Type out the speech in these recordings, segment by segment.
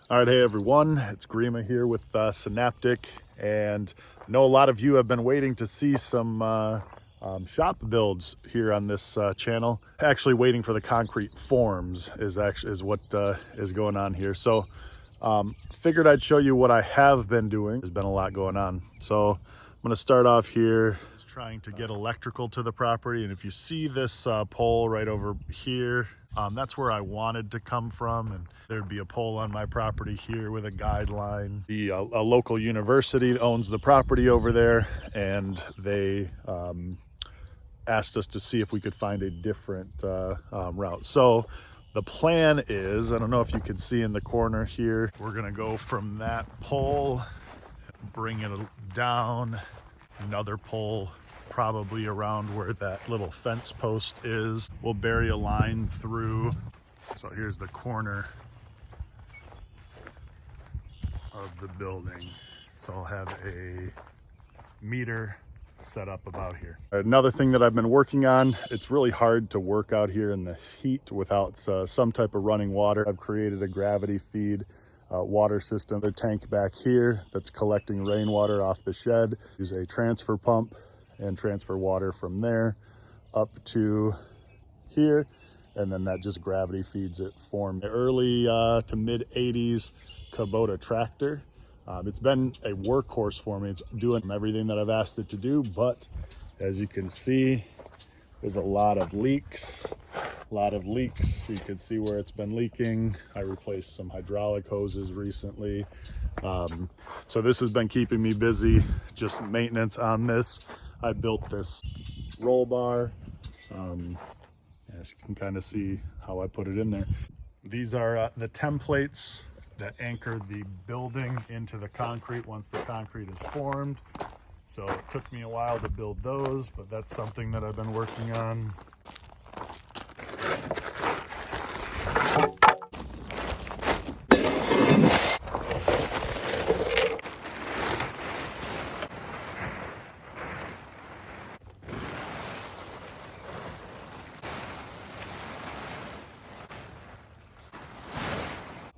All right, hey everyone, it's Grima here with Synaptic, and I know a lot of you have been waiting to see some shop builds here on this channel. Actually waiting for the concrete forms is what is going on here. So figured I'd show you what I have been doing. There's been a lot going on. So I'm gonna start off here just trying to get electrical to the property. And if you see this pole right over here, that's where I wanted to come from, and there'd be a pole on my property here with a guideline. A local university owns the property over there, and they asked us to see if we could find a different route. So the plan is, I don't know if you can see in the corner here, we're gonna go from that pole, bring it down, another pole probably around where that little fence post is. We'll bury a line through. So here's the corner of the building. So I'll have a meter set up about here. Another thing that I've been working on, it's really hard to work out here in the heat without some type of running water. I've created a gravity feed water system. The tank back here that's collecting rainwater off the shed. Use a transfer pump and transfer water from there up to here, and then that just gravity feeds it. From early to mid 80s Kubota tractor. It's been a workhorse for me. It's doing everything that I've asked it to do, but as you can see, there's a lot of leaks. You can see where it's been leaking. I replaced some hydraulic hoses recently. So this has been keeping me busy, just maintenance on this. I built this roll bar. As you can kind of see how I put it in there. These are the templates that anchor the building into the concrete once the concrete is formed. So it took me a while to build those, but that's something that I've been working on.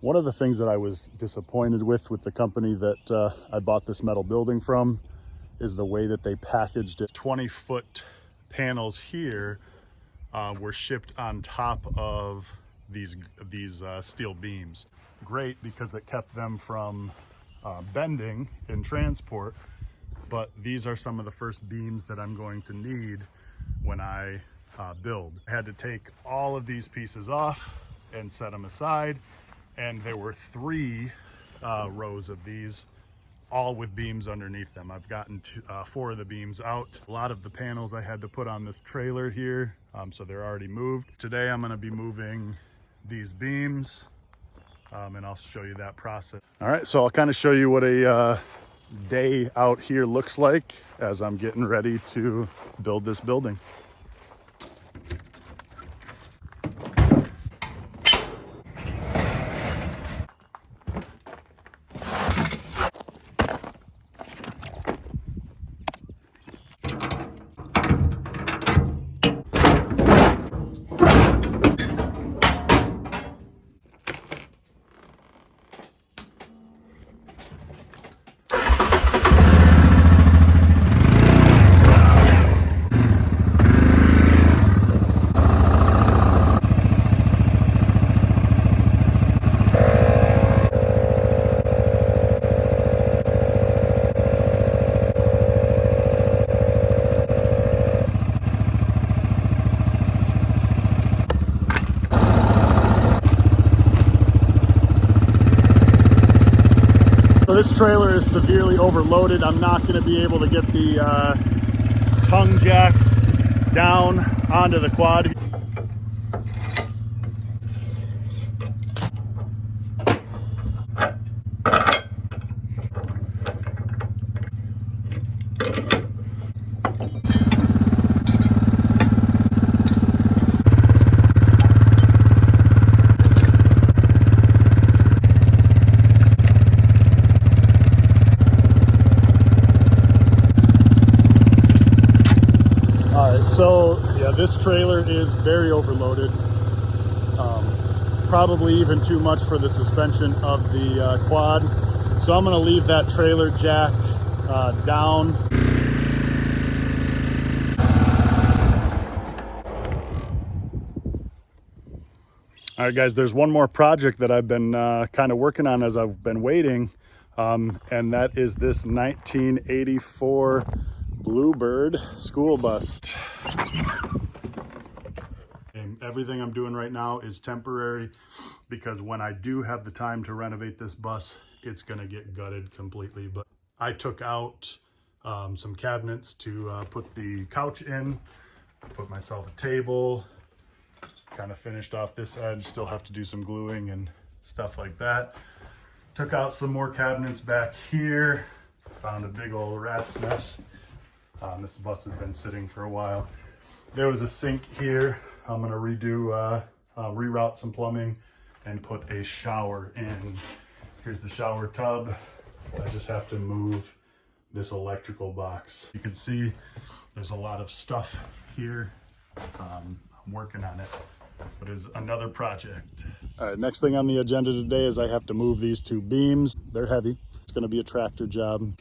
One of the things that I was disappointed with the company that I bought this metal building from is the way that they packaged it. 20-foot panels here were shipped on top of these steel beams. Great, because it kept them from bending in transport, but these are some of the first beams that I'm going to need when I build. I had to take all of these pieces off and set them aside. And there were 3 rows of these, all with beams underneath them. I've gotten 4 of the beams out. A lot of the panels I had to put on this trailer here, so they're already moved. Today I'm gonna be moving these beams, and I'll show you that process. All right, so I'll kind of show you what a day out here looks like as I'm getting ready to build this building. This trailer is severely overloaded. I'm not going to be able to get the tongue jack down onto the quad. So yeah, this trailer is very overloaded. probably even too much for the suspension of the quad. So I'm gonna leave that trailer jack down. All right, guys, there's one more project that I've been kind of working on as I've been waiting, and that is this 1984 Bluebird school bus. And everything I'm doing right now is temporary because when I do have the time to renovate this bus, it's gonna get gutted completely. But I took out some cabinets to put the couch in, put myself a table, kind of finished off this edge, still have to do some gluing and stuff like that. Took out some more cabinets back here, found a big old rat's nest. This bus has been sitting for a while. There was a sink here. I'm gonna reroute some plumbing and put a shower in. Here's the shower tub. I just have to move this electrical box. You can see there's a lot of stuff here. I'm working on it, but it's another project. All right, next thing on the agenda today is I have to move these two beams. They're heavy. It's gonna be a tractor job.